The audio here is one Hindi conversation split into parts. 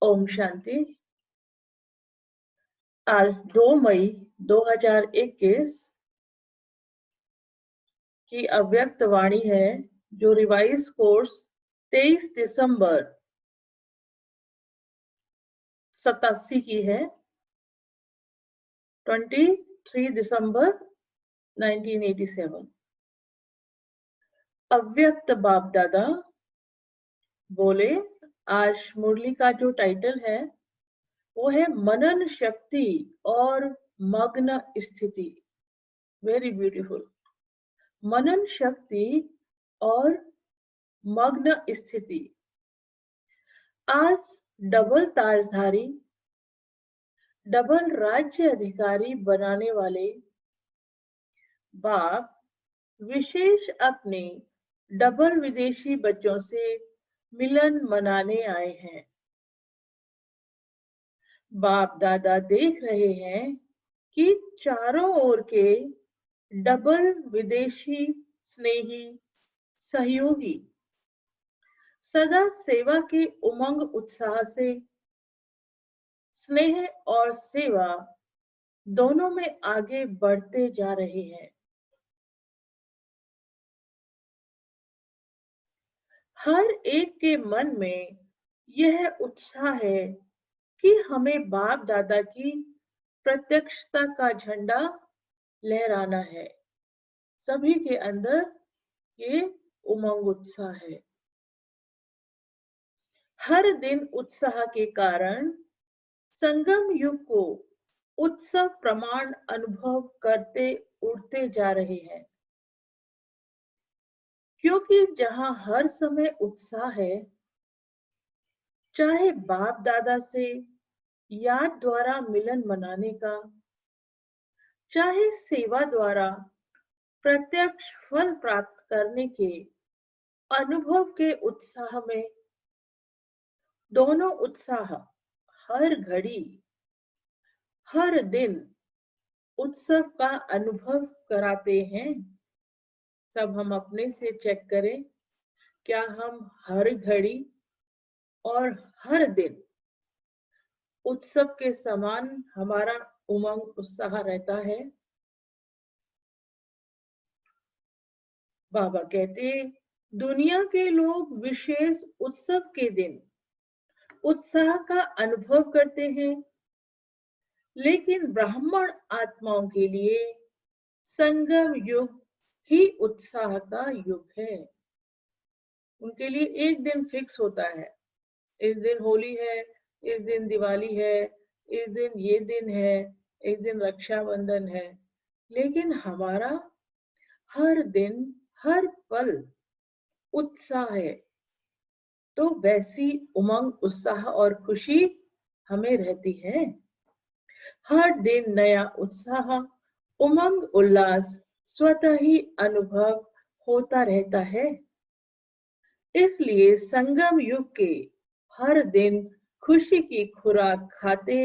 ओम शांति। आज 2 मई 2021 की अव्यक्त वाणी है, जो रिवाइज कोर्स 23 दिसंबर 87 की है। 23 दिसंबर 1987। अव्यक्त बाप दादा बोले, आज मुरली का जो टाइटल है वो है मनन शक्ति और मग्न स्थिति। Very beautiful. मनन शक्ति और मग्न स्थिति। आज डबल ताजधारी, डबल राज्य अधिकारी बनाने वाले बाप विशेष अपने डबल विदेशी बच्चों से मिलन मनाने आए हैं। बाप दादा देख रहे हैं कि चारों ओर के डबल विदेशी स्नेही सहयोगी सदा सेवा के उमंग उत्साह से स्नेह और सेवा दोनों में आगे बढ़ते जा रहे हैं। हर एक के मन में यह उत्साह है कि हमें बाप दादा की प्रत्यक्षता का झंडा लहराना है। सभी के अंदर ये उमंग उत्साह है। हर दिन उत्साह के कारण संगम युग को उत्सव प्रमाण अनुभव करते उड़ते जा रहे हैं, क्योंकि जहां हर समय उत्साह है, चाहे बाप दादा से याद द्वारा मिलन मनाने का, चाहे सेवा द्वारा प्रत्यक्ष फल प्राप्त करने के अनुभव के उत्साह में, दोनों उत्साह हर घड़ी हर दिन उत्सव का अनुभव कराते हैं। सब हम अपने से चेक करें, क्या हम हर घड़ी और हर दिन उत्सव के समान हमारा उमंग उत्साह रहता है? बाबा कहते, दुनिया के लोग विशेष उत्सव के दिन उत्साह का अनुभव करते हैं, लेकिन ब्राह्मण आत्माओं के लिए संगम युग ही उत्साह का युग है। उनके लिए एक दिन फिक्स होता है, इस दिन होली है, इस दिन दिवाली है, इस दिन ये दिन है, इस दिन रक्षाबंधन है। लेकिन हमारा हर दिन हर पल उत्साह है। तो वैसी उमंग उत्साह और खुशी हमें रहती है। हर दिन नया उत्साह उमंग उल्लास स्वतः ही अनुभव होता रहता है। इसलिए संगम युग के हर दिन खुशी की खुराक खाते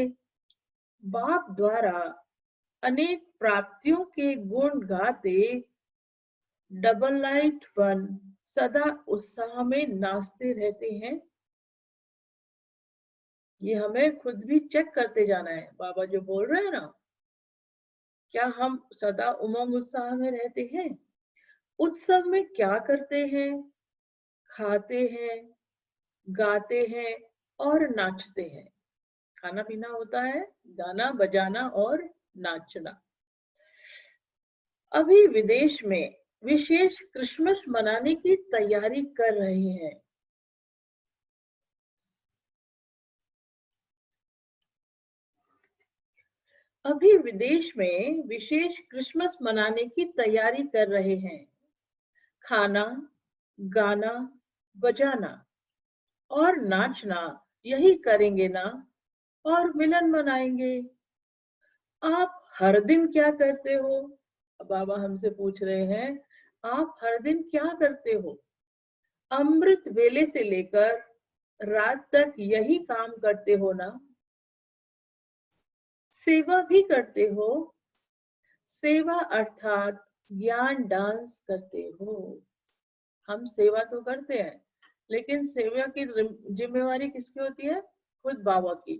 बाप द्वारा अनेक प्राप्तियों के गुण गाते डबल लाइट वन सदा उत्साह में नाचते रहते हैं। ये हमें खुद भी चेक करते जाना है। बाबा जो बोल रहे हैं ना, क्या हम सदा उमंग उत्साह में रहते हैं? उत्सव में क्या करते हैं? खाते हैं, गाते हैं और नाचते हैं। खाना पीना होता है, गाना बजाना और नाचना। अभी विदेश में विशेष क्रिसमस मनाने की तैयारी कर रहे हैं। अभी विदेश में विशेष क्रिसमस मनाने की तैयारी कर रहे हैं। खाना, गाना, बजाना और नाचना यही करेंगे ना, और मिलन मनाएंगे। आप हर दिन क्या करते हो? बाबा हमसे पूछ रहे हैं, आप हर दिन क्या करते हो? अमृत वेले से लेकर रात तक यही काम करते हो ना? सेवा भी करते हो। सेवा अर्थात ज्ञान डांस करते हो। हम सेवा तो करते हैं, लेकिन सेवा की जिम्मेवारी किसकी होती है? खुद बाबा की।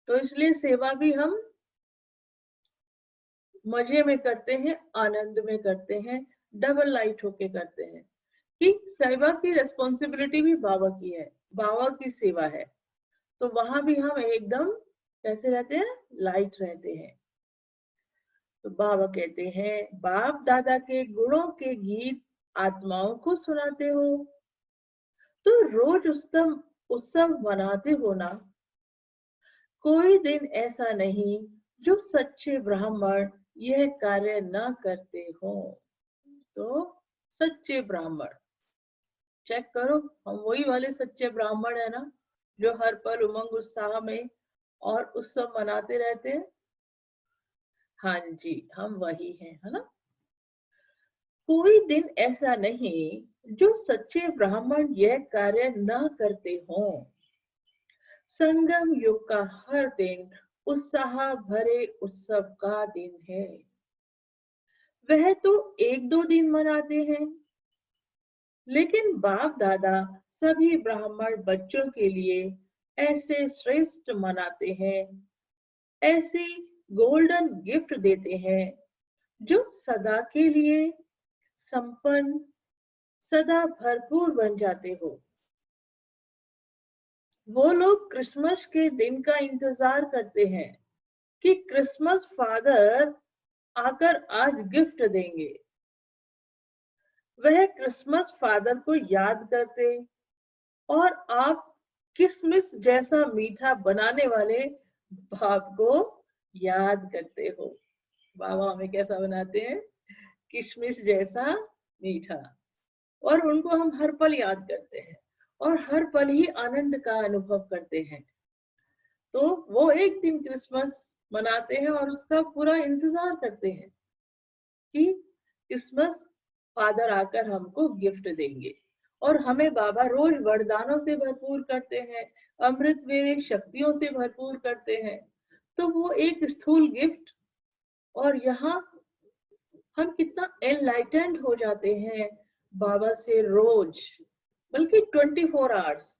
तो इसलिए सेवा भी हम मजे में करते हैं, आनंद में करते हैं, डबल लाइट होके करते हैं कि सेवा की रिस्पॉन्सिबिलिटी भी बाबा की है, बाबा की सेवा है। तो वहां भी हम एकदम कैसे रहते हैं, लाइट रहते हैं। तो बाबा कहते हैं, बाप दादा के गुणों के गीत आत्माओं को सुनाते हो, तो रोज उत्सव उत्सव मनाते हो ना। कोई दिन ऐसा नहीं जो सच्चे ब्राह्मण यह कार्य न करते हो। तो सच्चे ब्राह्मण, चेक करो, हम वही वाले सच्चे ब्राह्मण है ना, जो हर पल उमंग उत्साह में और उत्सव मनाते रहते हैं। हाँ जी, हम वही हैं, है ना। कोई दिन ऐसा नहीं जो सच्चे ब्राह्मण यह कार्य न करते हो। संगम युग का हर दिन उत्साह भरे उत्सव का दिन है। वह तो एक दो दिन मनाते हैं, लेकिन बाप दादा सभी ब्राह्मण बच्चों के लिए ऐसे श्रेष्ठ मनाते हैं, ऐसी गोल्डन गिफ्ट देते हैं जो सदा के लिए संपन्न, सदा भरपूर बन जाते हो। वो लोग क्रिसमस के दिन का इंतजार करते हैं कि क्रिसमस फादर आकर आज गिफ्ट देंगे। वह क्रिसमस फादर को याद करते और आप किसमिस जैसा मीठा बनाने वाले बाप को याद करते हो। बाबा हमें कैसा बनाते हैं, किशमिश जैसा मीठा। और उनको हम हर पल याद करते हैं और हर पल ही आनंद का अनुभव करते हैं। तो वो एक दिन क्रिसमस मनाते हैं और उसका पूरा इंतजार करते हैं कि क्रिसमस फादर आकर हमको गिफ्ट देंगे। और हमें बाबा रोज वरदानों से भरपूर करते हैं, अमृत वे शक्तियों से भरपूर करते हैं। तो वो एक स्थूल गिफ्ट, और यहाँ हम कितना एनलाइटेंड हो जाते हैं बाबा से रोज, बल्कि 24 आवर्स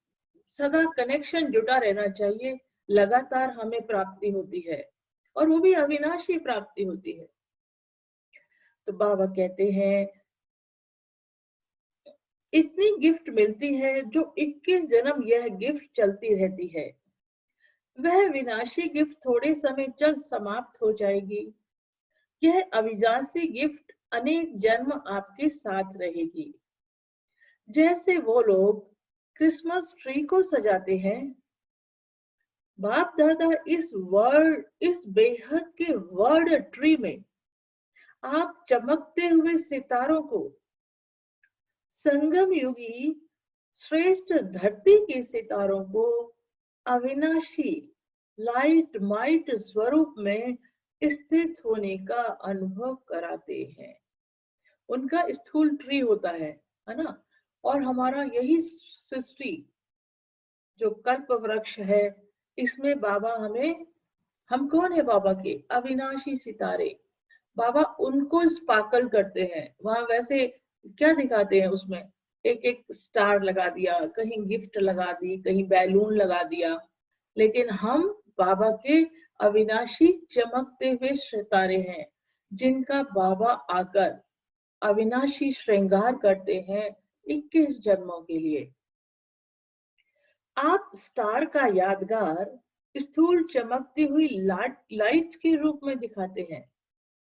सदा कनेक्शन जुटा रहना चाहिए। लगातार हमें प्राप्ति होती है और वो भी अविनाशी प्राप्ति होती है। तो बाबा कहते हैं, इतनी गिफ्ट मिलती है जो 21 जन्म यह गिफ्ट चलती रहती है। वह विनाशी गिफ्ट थोड़े समय चल समाप्त हो जाएगी। यह अविनाशी गिफ्ट अनेक जन्म आपके साथ रहेगी। जैसे वो लोग क्रिसमस ट्री को सजाते हैं, बाप दादा इस बेहद के वर्ड ट्री में आप चमकते हुए सितारों को, संगम युगी श्रेष्ठ धरती के सितारों को अविनाशी लाइट माइट स्वरूप में स्थित होने का अनुभव कराते हैं। उनका स्थूल ट्री होता है ना। और हमारा यही सृष्टि जो कल्प वृक्ष है, इसमें बाबा हमें, हम कौन है बाबा के, अविनाशी सितारे। बाबा उनको स्पार्कल करते हैं। वहां वैसे क्या दिखाते हैं, उसमें एक एक स्टार लगा दिया, कहीं गिफ्ट लगा दी, कहीं बैलून लगा दिया। लेकिन हम बाबा के अविनाशी चमकते हुए सितारे हैं, जिनका बाबा आकर अविनाशी श्रृंगार करते हैं 21 जन्मों के लिए। आप स्टार का यादगार स्थूल चमकती हुई लाइट के रूप में दिखाते हैं।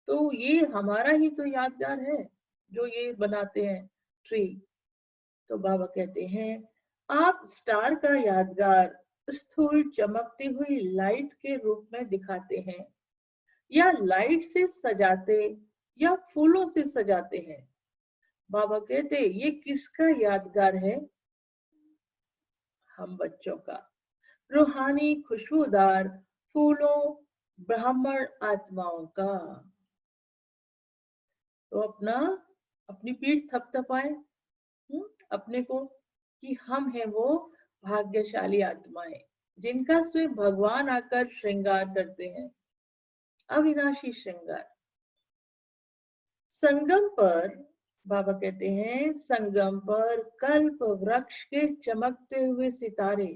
तो ये हमारा ही तो यादगार है जो ये बनाते हैं ट्री। तो बाबा कहते हैं, आप स्टार का यादगार स्थूल चमकती हुई लाइट के रूप में दिखाते हैं, या लाइट से सजाते या फूलों से सजाते हैं। बाबा कहते, ये किसका यादगार है, हम बच्चों का। रूहानी खुशबूदार फूलों ब्राह्मण आत्माओं का। तो अपनी पीठ थपथपाए अपने को कि हम हैं वो भाग्यशाली आत्माएं, जिनका स्वयं भगवान आकर श्रृंगार करते हैं, अविनाशी श्रृंगार। संगम पर बाबा कहते हैं, संगम पर कल्प वृक्ष के चमकते हुए सितारे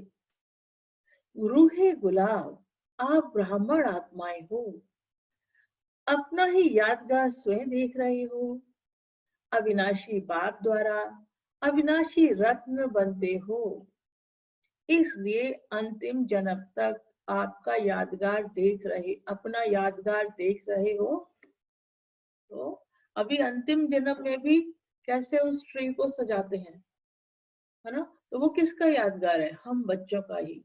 रूहे गुलाब, आप ब्राह्मण आत्माएं हो, अपना ही यादगार स्वयं देख रहे हो। अविनाशी बाप द्वारा अविनाशी रत्न बनते हो, इसलिए अंतिम जन्म तक आपका यादगार देख रहे अपना यादगार देख रहे हो। तो अभी अंतिम जन्म में भी कैसे उस ट्री को सजाते हैं, है ना? तो वो किसका यादगार है? हम बच्चों का ही।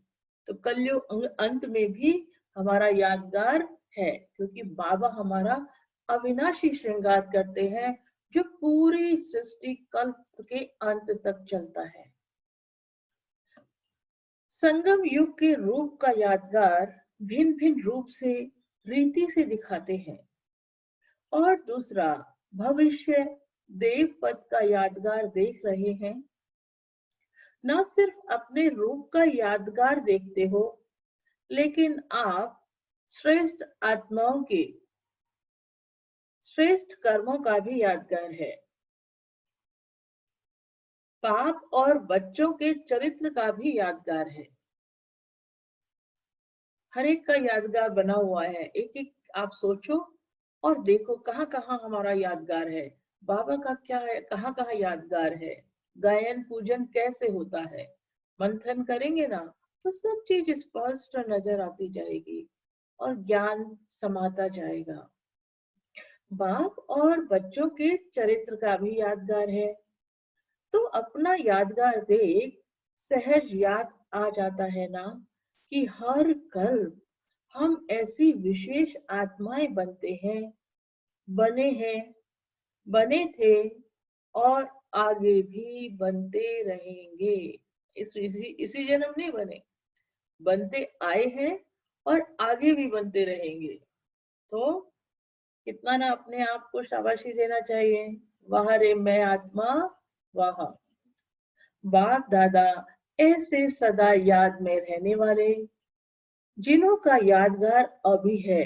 तो कलयुग अंत में भी हमारा यादगार है, क्योंकि बाबा हमारा अविनाशी श्रृंगार करते हैं, जो पूरी सृष्टि कल्प के अंत तक चलता है। संगम युग के रूप का यादगार भिन्न भिन्न रूप से रीति से दिखाते हैं। और दूसरा, भविष्य देव पद का यादगार देख रहे हैं। न सिर्फ अपने रूप का यादगार देखते हो, लेकिन आप श्रेष्ठ आत्माओं के श्रेष्ठ कर्मों का भी यादगार है। पाप और बच्चों के चरित्र का भी यादगार है। हर एक का यादगार बना हुआ है। एक एक आप सोचो और देखो कहाँ कहाँ हमारा यादगार है। बाबा का क्या है, कहाँ कहाँ यादगार है। गायन पूजन कैसे होता है, मंथन करेंगे ना तो सब चीज स्पष्ट नजर आती जाएगी और ज्ञान समाता जाएगा। बाप और बच्चों के चरित्र का भी यादगार है। तो अपना यादगार देख सहज याद आ जाता है ना कि हर कल्प हम ऐसी विशेष आत्माएं बनते हैं, बने हैं, बने थे और आगे भी बनते रहेंगे। इसी जन्म नहीं बने, बनते आए हैं और आगे भी बनते रहेंगे। तो कितना ना अपने आप को शाबाशी देना चाहिए। वाह रे मैं आत्मा वाह। बाप दादा ऐसे सदा याद में रहने वाले, जिन्हों का यादगार अभी है,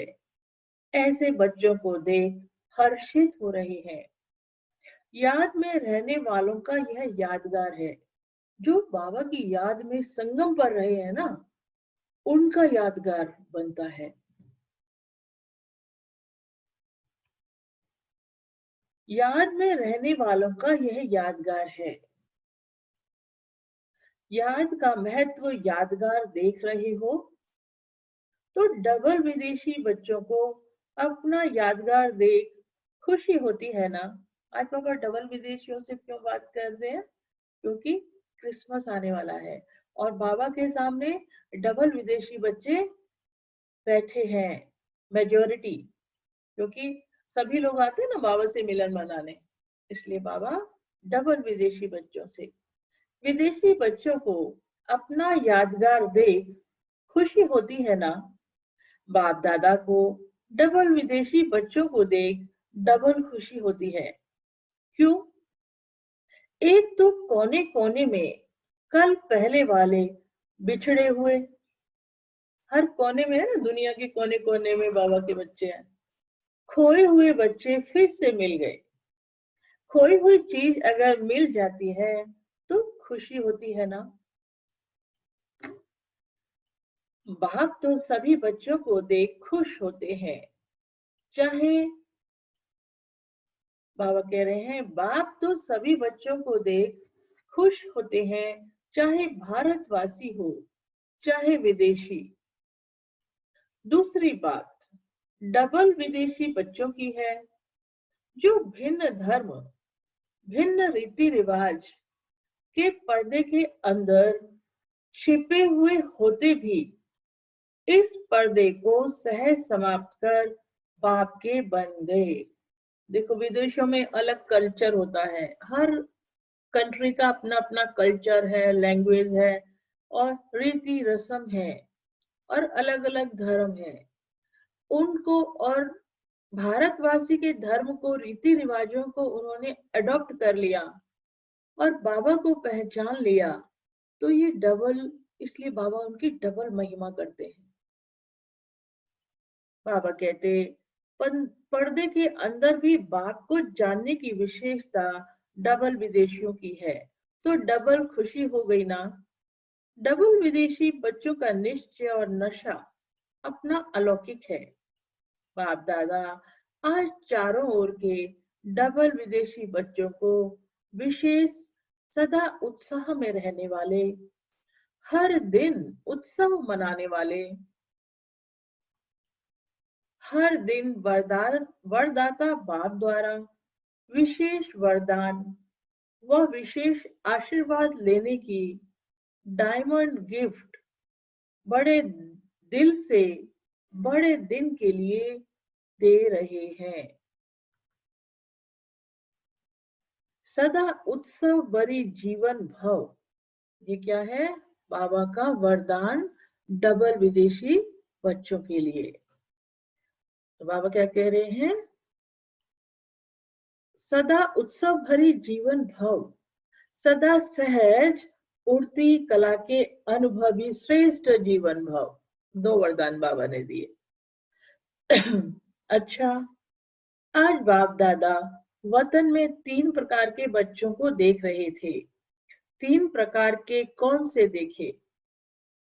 ऐसे बच्चों को देख हर्षित हो रहे हैं। याद में रहने वालों का यह यादगार है। जो बाबा की याद में संगम पर रहे हैं ना, उनका यादगार बनता है। याद में रहने वालों का यह यादगार है। याद का महत्व यादगार देख रहे हो तो डबल विदेशी बच्चों को अपना यादगार देख खुशी होती है ना। आज पापा डबल विदेशियों से क्यों बात कर रहे हैं? क्योंकि क्रिसमस आने वाला है और बाबा के सामने डबल विदेशी बच्चे बैठे हैं, मेजोरिटी। क्योंकि सभी लोग आते हैं ना बाबा से मिलन मनाने, इसलिए बाबा डबल विदेशी बच्चों से, विदेशी बच्चों को अपना यादगार देख खुशी होती है ना। बाप दादा को डबल विदेशी बच्चों को देख डबल खुशी होती है। क्यों? एक तो कोने कोने में कल पहले वाले बिछड़े हुए, हर कोने में है ना, दुनिया के कोने कोने में बाबा के बच्चे हैं। खोए हुए बच्चे फिर से मिल गए। खोई हुई चीज अगर मिल जाती है तो खुशी होती है ना। बाप तो सभी बच्चों को देख खुश होते हैं, चाहे बाबा कह रहे हैं बाप तो सभी बच्चों को देख खुश होते हैं, चाहे भारतवासी हो चाहे विदेशी। दूसरी बात डबल विदेशी बच्चों की है, जो भिन्न धर्म भिन्न रीति रिवाज के पर्दे के अंदर छिपे हुए होते भी इस पर्दे को सहज समाप्त कर बाप के बन गए। देखो विदेशों में अलग कल्चर होता है, हर कंट्री का अपना अपना कल्चर है, लैंग्वेज है और रीति रस्म है और अलग अलग धर्म है उनको। और भारतवासी के धर्म को, रीति रिवाजों को उन्होंने अडॉप्ट कर लिया और बाबा को पहचान लिया। तो ये डबल, इसलिए बाबा उनकी डबल महिमा करते हैं। बाबा कहते पर्दे के अंदर भी बाप को जानने की विशेषता डबल विदेशियों की है। तो डबल खुशी हो गई ना। डबल विदेशी बच्चों का निश्चय और नशा अपना अलौकिक है। बाप दादा आज चारों ओर के डबल विदेशी बच्चों को विशेष सदा उत्साह में रहने वाले, हर दिन उत्सव मनाने वाले, हर दिन वरदाता बाप द्वारा विशेष वरदान व विशेष आशीर्वाद लेने की डायमंड गिफ्ट बड़े दिल से बड़े दिन के लिए दे रहे हैं। सदा उत्सव भरी जीवन भव, ये क्या है? बाबा का वरदान डबल विदेशी बच्चों के लिए। तो बाबा क्या कह रहे हैं? सदा उत्सव भरी जीवन भव, सदा सहज उड़ती कला के अनुभवी श्रेष्ठ जीवन भव। दो वरदान बाबा ने दिए। अच्छा, आज बाप दादा वतन में 3 प्रकार के बच्चों को देख रहे थे। 3 प्रकार के कौन से देखे?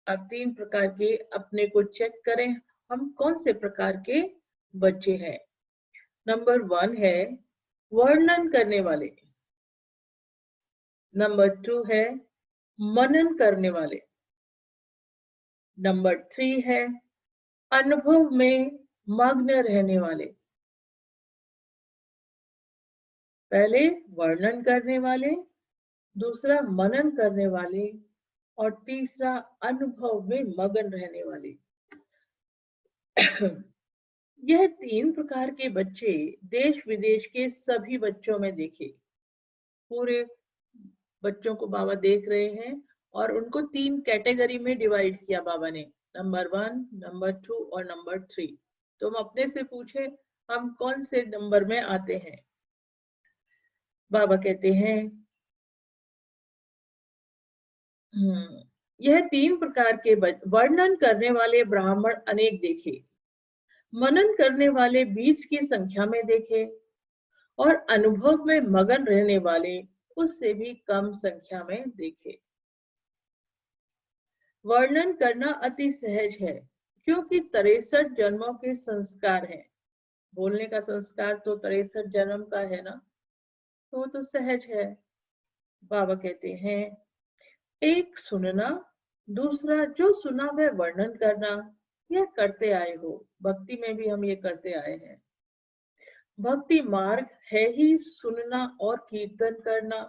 अब 3 प्रकार के अपने को चेक करें, हम कौन से प्रकार के बच्चे हैं। नंबर 1 है वर्णन करने वाले, नंबर 2 है मनन करने वाले, नंबर 3 है अनुभव में मग्न रहने वाले। पहले वर्णन करने वाले, दूसरा मनन करने वाले और तीसरा अनुभव में मगन रहने वाले। यह 3 प्रकार के बच्चे देश विदेश के सभी बच्चों में देखे। पूरे बच्चों को बाबा देख रहे हैं और उनको 3 कैटेगरी में डिवाइड किया बाबा ने, नंबर 1, नंबर 2 और नंबर 3। तो हम अपने से पूछे हम कौन से नंबर में आते हैं। बाबा कहते हैं यह 3 प्रकार के वर्णन करने वाले ब्राह्मण अनेक देखे, मनन करने वाले बीज की संख्या में देखे और अनुभव में मगन रहने वाले उससे भी कम संख्या में देखे। वर्णन करना अति सहज है क्योंकि 63 जन्मों के संस्कार हैं। बोलने का संस्कार तो 63 जन्म का है ना, तो वो तो सहज है। बाबा कहते हैं एक सुनना, दूसरा जो सुना वह वर्णन करना, यह करते आए हो। भक्ति में भी हम ये करते आए हैं। भक्ति मार्ग है ही सुनना और कीर्तन करना,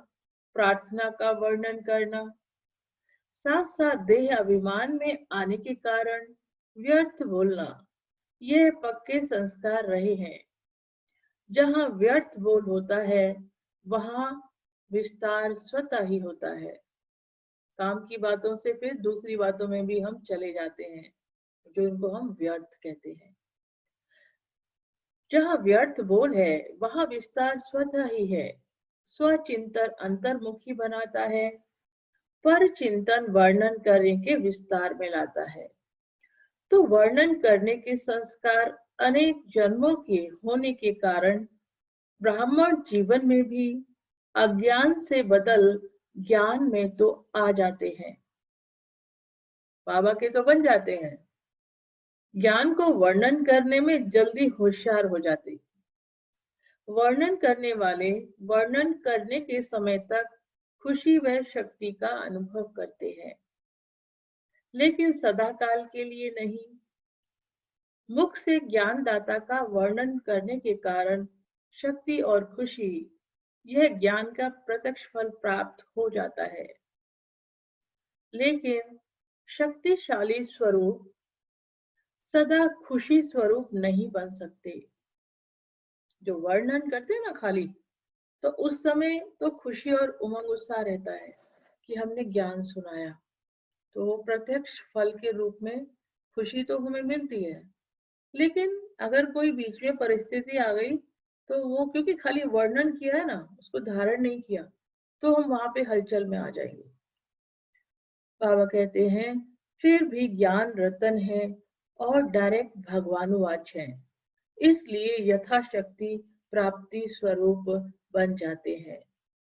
प्रार्थना का वर्णन करना। साथ साथ देह अभिमान में आने के कारण व्यर्थ बोलना, यह पक्के संस्कार रहे हैं। जहां व्यर्थ बोल होता है वहां विस्तार स्वतः ही होता है। काम की बातों से फिर दूसरी बातों में भी हम चले जाते हैं, जो इनको हम व्यर्थ कहते हैं। जहां व्यर्थ बोल है वहां विस्तार स्वतः ही है। स्वचिंतन अंतर्मुखी बनाता है, पर चिंतन वर्णन करने के विस्तार में लाता है। तो वर्णन करने के संस्कार अनेक जन्मों के होने के कारण ब्राह्मण जीवन में भी अज्ञान से बदल ज्ञान में तो आ जाते हैं। बाबा के तो बन जाते हैं। ज्ञान को वर्णन करने में जल्दी होशियार हो जाते। वर्णन करने वाले वर्णन करने के समय तक खुशी व शक्ति का अनुभव करते हैं, लेकिन सदाकाल के लिए नहीं। मुख से ज्ञानदाता का वर्णन करने के कारण शक्ति और खुशी, यह ज्ञान का प्रत्यक्ष फल प्राप्त हो जाता है। लेकिन शक्तिशाली स्वरूप सदा खुशी स्वरूप नहीं बन सकते। जो वर्णन करते हैं ना खाली, तो उस समय तो खुशी और उमंग उत्साह रहता है कि हमने ज्ञान सुनाया, तो प्रत्यक्ष फल के रूप में खुशी तो हमें मिलती है। लेकिन अगर कोई बीच में परिस्थिति आ गई तो वो क्योंकि खाली वर्णन किया है ना, उसको धारण नहीं किया, तो हम वहां पे हलचल में आ जाएंगे। बाबा कहते हैं फिर भी ज्ञान रतन है और डायरेक्ट भगवानुवाच है, इसलिए यथाशक्ति प्राप्ति स्वरूप बन जाते हैं।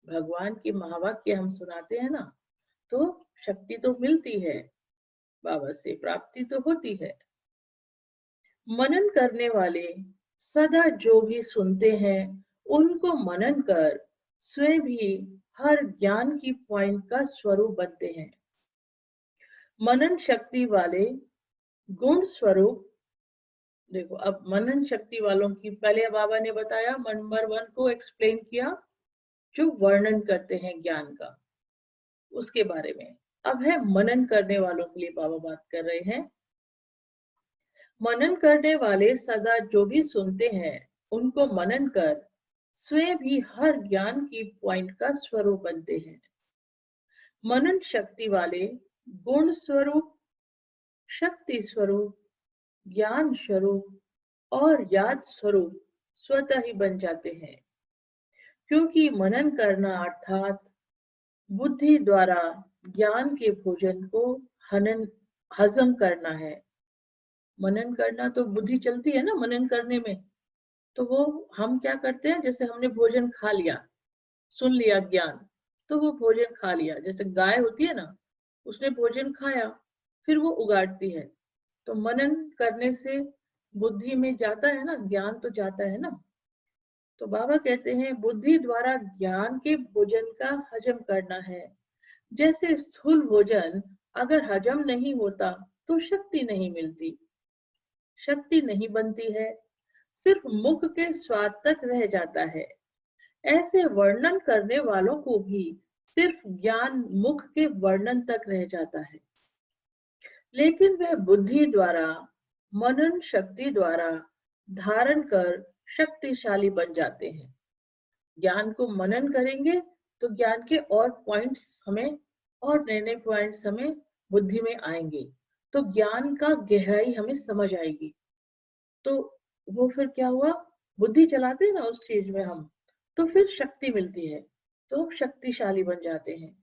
भगवान की महावाक्य हम सुनाते हैं ना, तो शक्ति तो मिलती है, बाबा से प्राप्ति तो होती है। मनन करने वाले सदा जो भी सुनते हैं उनको मनन कर स्वयं भी हर ज्ञान की पॉइंट का स्वरूप बनते हैं। मनन शक्ति वाले गुण स्वरूप, देखो अब मनन शक्ति वालों की पहले बाबा ने बताया, नंबर 1 को एक्सप्लेन किया जो वर्णन करते हैं ज्ञान का, उसके बारे में। अब है मनन करने वालों के लिए बाबा बात कर रहे हैं। मनन करने वाले सदा जो भी सुनते हैं उनको मनन कर स्वयं भी हर ज्ञान की पॉइंट का स्वरूप बनते हैं। मनन शक्ति वाले गुण स्वरूप, शक्ति स्वरूप, ज्ञान स्वरूप और याद स्वरूप स्वतः ही बन जाते हैं, क्योंकि मनन करना अर्थात बुद्धि द्वारा ज्ञान के भोजन को हजम करना है। मनन करना तो बुद्धि चलती है ना मनन करने में, तो वो हम क्या करते हैं, जैसे हमने भोजन खा लिया, सुन लिया ज्ञान, तो वो भोजन खा लिया, जैसे गाय होती है ना, उसने भोजन खाया फिर वो उगाड़ती है, तो मनन करने से बुद्धि में जाता है ना, ज्ञान तो जाता है ना। तो बाबा कहते हैं बुद्धि द्वारा ज्ञान के भोजन का हजम करना है। जैसे स्थूल भोजन अगर हजम नहीं होता तो शक्ति नहीं मिलती, शक्ति नहीं बनती है, सिर्फ मुख के स्वाद तक रह जाता है। ऐसे वर्णन करने वालों को भी सिर्फ ज्ञान मुख के वर्णन तक रह जाता है, लेकिन वह बुद्धि द्वारा, मनन शक्ति द्वारा धारण कर शक्तिशाली बन जाते हैं। ज्ञान को मनन करेंगे तो ज्ञान के और पॉइंट्स हमें, और नए नए पॉइंट्स हमें बुद्धि में आएंगे, तो ज्ञान का गहराई हमें समझ आएगी। तो वो फिर क्या हुआ, बुद्धि चलाते हैं ना उस चीज में हम, तो फिर शक्ति मिलती है, तो शक्तिशाली बन जाते हैं।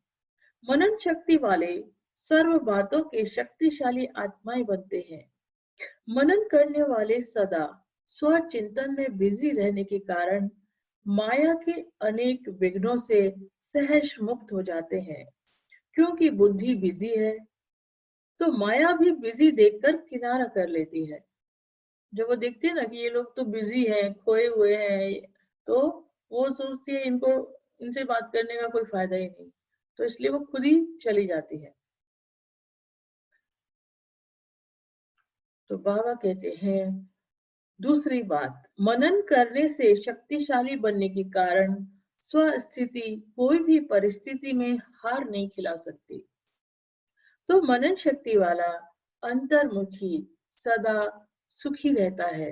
मनन शक्ति वाले सर्व बातों के शक्तिशाली आत्माएं बनते हैं। मनन करने वाले सदा स्वचिंतन में बिजी रहने के कारण माया के अनेक विघ्नों से सहज मुक्त हो जाते हैं। क्योंकि बुद्धि बिजी है तो माया भी बिजी देखकर किनारा कर लेती है। जब वो देखती है ना कि ये लोग तो बिजी हैं, खोए हुए हैं, तो वो सोचती है इनको, इनसे बात करने का कोई फायदा ही नहीं, तो इसलिए वो खुद ही चली जाती है। तो बाबा कहते हैं दूसरी बात, मनन करने से शक्तिशाली बनने के कारण स्वस्थिति कोई भी परिस्थिति में हार नहीं खिला सकती। तो मनन शक्ति वाला अंतर्मुखी सदा सुखी रहता है।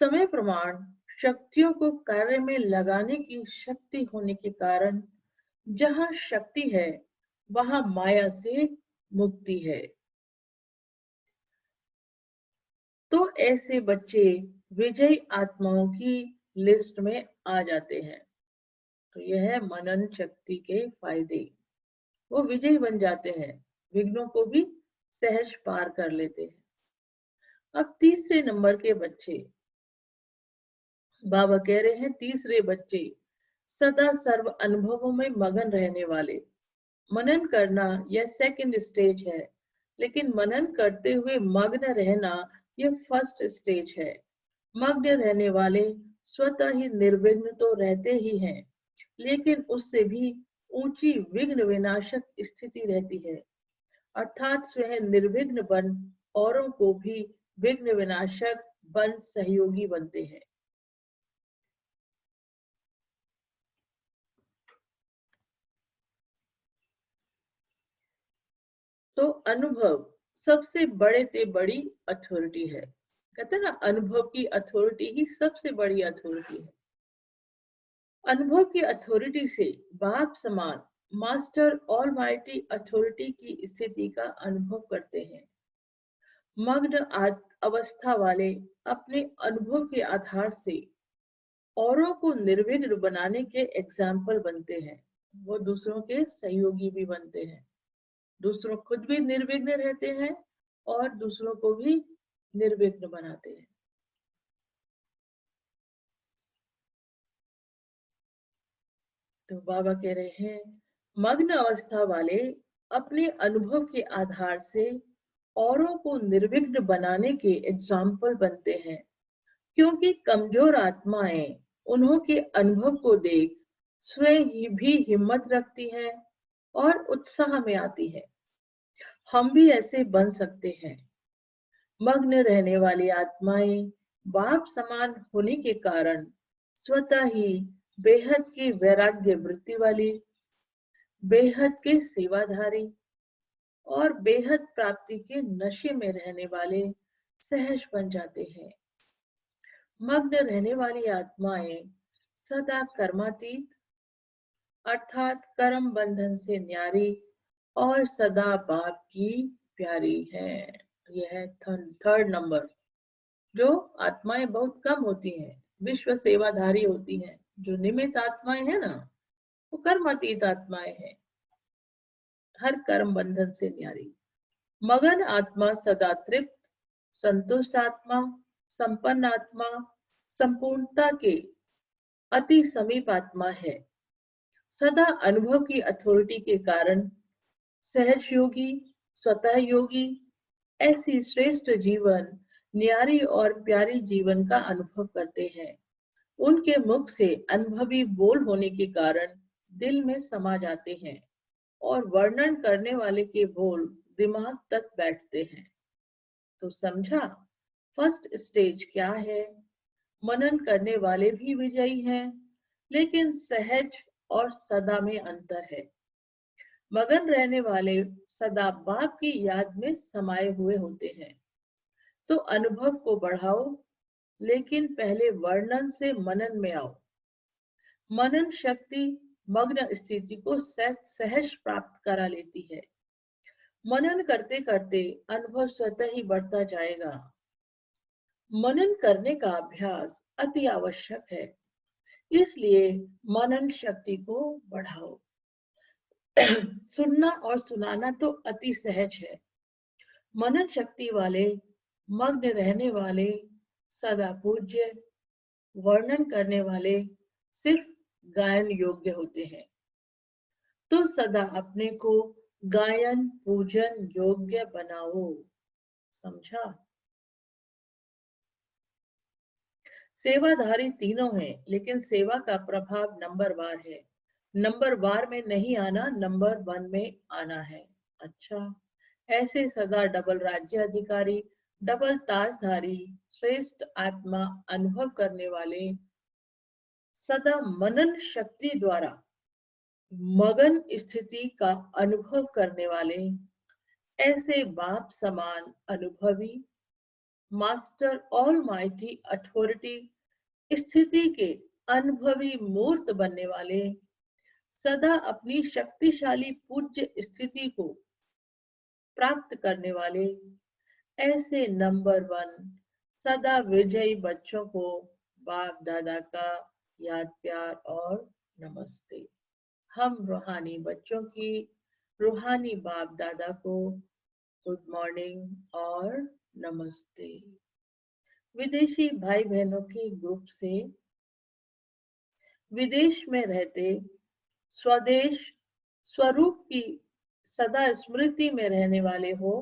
समय प्रमाण शक्तियों को कार्य में लगाने की शक्ति होने के कारण जहां शक्ति है वहां माया से मुक्ति है। तो ऐसे बच्चे विजयी आत्माओं की लिस्ट में आ जाते हैं। तो यह है मनन शक्ति के फायदे, वो विजयी बन जाते हैं, विघ्नों को भी सहज पार कर लेते हैं। अब तीसरे नंबर के बच्चे, बाबा कह रहे हैं तीसरे बच्चे सदा सर्व अनुभवों में मगन रहने वाले। मनन करना यह सेकंड स्टेज है, लेकिन मनन करते हुए मग्न रहना यह फर्स्ट स्टेज है। मग्न रहने वाले स्वतः ही निर्विघ्न तो रहते ही हैं, लेकिन उससे भी ऊंची विघ्न विनाशक स्थिति रहती है, अर्थात स्वयं निर्विघ्न बन औरों को भी विघ्न विनाशक बन सहयोगी बनते हैं। तो अनुभव सबसे बड़े से बड़ी अथॉरिटी है, कहते हैं ना अनुभव की अथॉरिटी ही सबसे बड़ी अथॉरिटी है। अनुभव की अथॉरिटी से बाप समान मास्टर ऑलमाइटी अथॉरिटी की स्थिति का अनुभव करते हैं। मग्न अवस्था वाले अपने अनुभव के आधार से औरों को निर्विघ्न बनाने के एग्जाम्पल बनते हैं, वो दूसरों के सहयोगी भी बनते हैं, दूसरों खुद भी निर्विघ्न रहते हैं और दूसरों को भी निर्विघ्न बनाते हैं। तो बाबा कह रहे हैं मग्न अवस्था वाले अपने अनुभव के आधार से औरों को निर्विघ्न बनाने के एग्जाम्पल बनते हैं, क्योंकि कमजोर आत्माएं उन्हों के अनुभव को देख स्वयं ही भी हिम्मत रखती हैं और उत्साह में आती है। हम भी ऐसे बन सकते हैं। मग्न रहने वाली आत्माएं बाप समान होने के कारण स्वतः ही बेहद की वैराग्य वृत्ति वाली, बेहद के सेवाधारी और बेहद प्राप्ति के नशे में रहने वाले सहज बन जाते हैं। मग्न रहने वाली आत्माएं सदा कर्मातीत अर्थात कर्म बंधन से न्यारी और सदा बाप की प्यारी है। यह है थर्ड नंबर। जो आत्माएं बहुत कम होती हैं, विश्व सेवाधारी होती हैं, जो निमित्त आत्माएं हैं ना, वो कर्मातीत आत्माएं हैं, हर कर्म बंधन से न्यारी। मगन आत्मा सदा तृप्त, संतुष्ट आत्मा, संपन्न आत्मा, संपूर्णता के अति समीप आत्मा है। सदा अनुभव की अथॉरिटी के कारण सहज योगी, स्वतः योगी ऐसी श्रेष्ठ जीवन, न्यारी और प्यारी जीवन का अनुभव करते हैं। उनके मुख से अनुभवी बोल होने के कारण दिल में समा जाते हैं और वर्णन करने वाले के बोल दिमाग तक बैठते हैं। तो समझा फर्स्ट स्टेज क्या है? मनन करने वाले भी विजयी हैं, लेकिन सहज और सदा में अंतर है। मगन रहने वाले सदा बाप की याद में समाये हुए होते हैं। तो अनुभव को बढ़ाओ, लेकिन पहले वर्णन से मनन में आओ। मनन शक्ति मग्न स्थिति को सहज प्राप्त करा लेती है। मनन करते करते अनुभव स्वतः ही बढ़ता जाएगा। मनन करने का अभ्यास अति आवश्यक है, इसलिए मनन शक्ति को बढ़ाओ। सुनना और सुनाना तो अति सहज है। मनन शक्ति वाले मग्न रहने वाले सदा पूज्य, वर्णन करने वाले सिर्फ गायन योग्य होते हैं। तो सदा अपने को गायन पूजन योग्य बनाओ। समझा? सेवाधारी तीनों हैं, लेकिन सेवा का प्रभाव नंबर वार है। नंबर वार में नहीं आना, नंबर 1 में आना है। अच्छा, ऐसे सदा डबल राज्य अधिकारी, डबल ताजधारी, श्रेष्ठ आत्मा अनुभव करने वाले, सदा मनन शक्ति द्वारा मगन स्थिति का अनुभव करने वाले, ऐसे बाप समान अनुभवी, मास्टर ऑलमाइटी अथॉरिटी स्थिति के अनुभवी मूर्त बनने वाले, सदा अपनी शक्तिशाली पूज्य स्थिति को प्राप्त करने वाले, ऐसे नंबर 1 सदा विजयी बच्चों को बाप दादा का याद प्यार और नमस्ते। हम रूहानी बच्चों की रूहानी बाप दादा को गुड मॉर्निंग और नमस्ते। विदेशी भाई बहनों के ग्रुप से विदेश में रहते स्वदेश स्वरूप की सदा स्मृति में रहने वाले हो।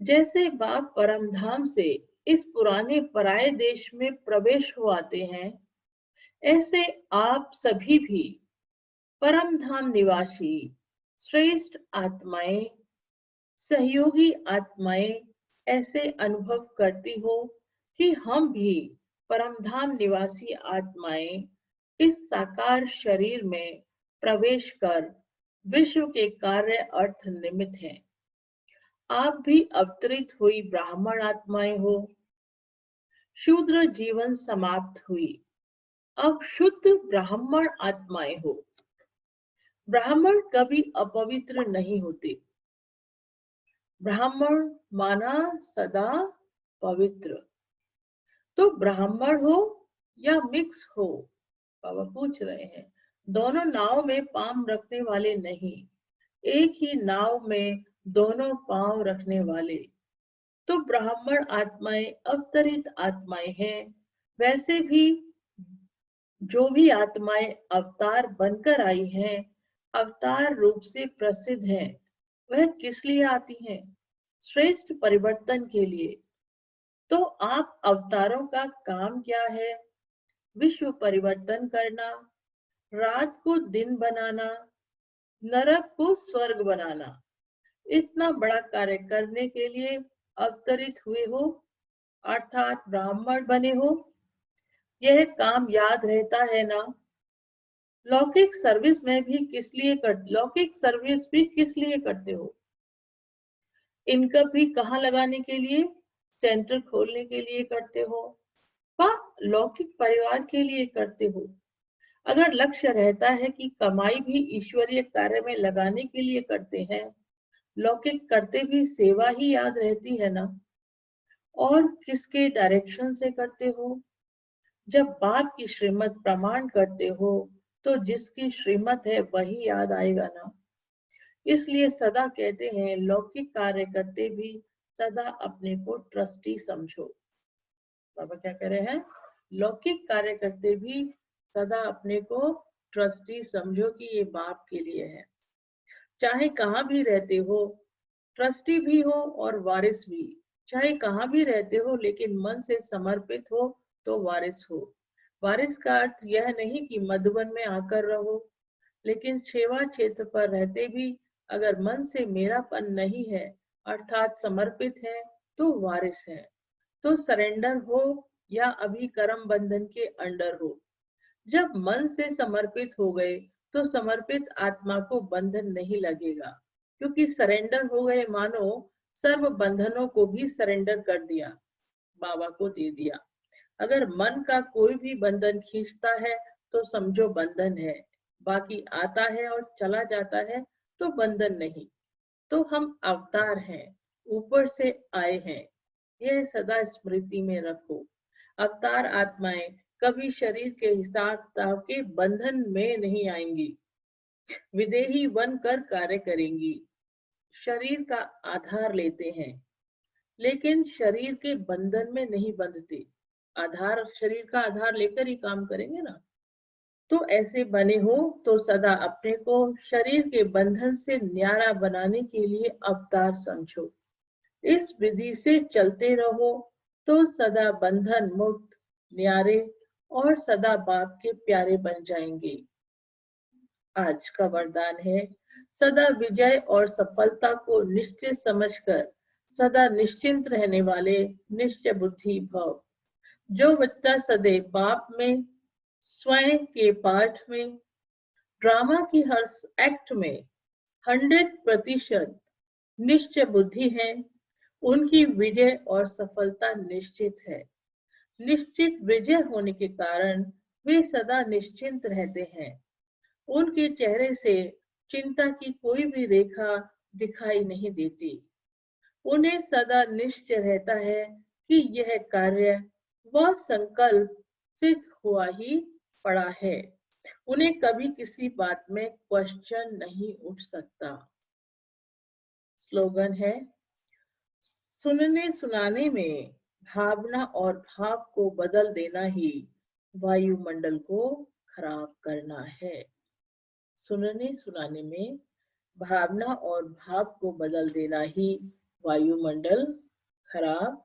जैसे बाप परम धाम से इस पुराने पराये देश में प्रवेश हो आते हैं, ऐसे आप सभी भी परम धाम निवासी श्रेष्ठ आत्माएं, सहयोगी आत्माएं ऐसे अनुभव करती हो कि हम भी परमधाम निवासी आत्माएं इस साकार शरीर में प्रवेश कर विश्व के कार्य अर्थ निमित्त हैं। आप भी अवतरित हुई ब्राह्मण आत्माएं हो। शूद्र जीवन समाप्त हुई, अब शुद्ध ब्राह्मण आत्माएं हो। ब्राह्मण कभी अपवित्र नहीं होते। ब्राह्मण माना सदा पवित्र। तो ब्राह्मण हो या मिक्स हो, बाबा पूछ रहे हैं। दोनों नाव में पांव रखने वाले नहीं, एक ही नाव में दोनों पांव रखने वाले। तो ब्राह्मण आत्माएं अवतरित आत्माएं हैं। वैसे भी जो भी आत्माएं अवतार बनकर आई हैं, अवतार रूप से प्रसिद्ध हैं, वह किस लिए आती हैं? श्रेष्ठ परिवर्तन के लिए। तो आप अवतारों का काम क्या है? विश्व परिवर्तन करना, रात को दिन बनाना, नरक को स्वर्ग बनाना। इतना बड़ा कार्य करने के लिए अवतरित हुए हो, अर्थात ब्राह्मण बने हो। यह काम याद रहता है ना? लौकिक सर्विस लौकिक सर्विस भी किस लिए करते हो? इनकम भी कहाँ लगाने के लिए? सेंटर खोलने के लिए करते हो व लौकिक परिवार के लिए करते हो। अगर लक्ष्य रहता है कि कमाई भी ईश्वरीय कार्य में लगाने के लिए करते हैं, लौकिक करते भी सेवा ही याद रहती है ना? और किसके डायरेक्शन से करते हो? जब बाप की श्रीमत प्रमाण करते हो, तो जिसकी श्रीमत है वही याद आएगा ना? इसलिए सदा कहते हैं, लौकिक कार्य करते भी सदा अपने को ट्रस्टी समझो। बाबा क्या कह रहे हैं? लौकिक कार्य करते भी सदा अपने को ट्रस्टी समझो कि ये बाप के लिए है। चाहे कहाँ भी रहते हो, ट्रस्टी भी हो और वारिस भी। चाहे कहाँ भी रहते हो, लेकिन मन से समर्पित हो तो वारिस हो। वारिस का अर्थ यह नहीं कि मधुबन में आकर रहो, लेकिन सेवा क्षेत्र पर रहते भी अगर मन से मेरापन नहीं है, अर्थात समर्पित है, तो वारिस है। तो सरेंडर हो या अभी कर्म बंधन के अंडर हो, जब मन से समर्पित हो गए तो समर्पित आत्मा को बंधन नहीं लगेगा, क्योंकि सरेंडर हो गए मानो सर्व बंधनों को भी सरेंडर कर दिया, बाबा को दे दिया। अगर मन का कोई भी बंधन खींचता है तो समझो बंधन है, बाकी आता है और चला जाता है तो बंधन नहीं। तो हम अवतार हैं, ऊपर से आए हैं, यह सदा स्मृति में रखो। अवतार आत्माएं कभी शरीर के हिसाब किताब के बंधन में नहीं आएंगी, विदेही बनकर कार्य करेंगी। शरीर का आधार लेते हैं, लेकिन शरीर के बंधन में नहीं बंधते। आधार शरीर का आधार लेकर ही काम करेंगे ना। तो ऐसे बने हो तो सदा अपने को शरीर के बंधन से न्यारा बनाने के लिए अवतार समझो। इस विधि से चलते रहो तो सदा बंधन मुक्त, न्यारे और सदा बाप के प्यारे बन जाएंगे। आज का वरदान है, सदा विजय और सफलता को निश्चित समझकर सदा निश्चिंत रहने वाले निश्चय बुद्धि भव। जो बच्चा सदैव बाप में, स्वयं के पाठ में, ड्रामा की हर एक्ट में 100% निश्चय बुद्धि है, उनकी विजय और सफलता निश्चित है। निश्चित विजय होने के कारण वे सदा निश्चिंत रहते हैं। उनके चेहरे से चिंता की कोई भी रेखा दिखाई नहीं देती। उन्हें सदा निश्चय रहता है कि यह कार्य व संकल्प सिद्ध हुआ ही पड़ा है। उन्हें कभी किसी बात में क्वेश्चन नहीं उठ सकता। स्लोगन है, सुनने सुनाने में भावना और भाव को बदल देना ही वायुमंडल को खराब करना है। सुनने सुनाने में भावना और भाव को बदल देना ही वायुमंडल खराब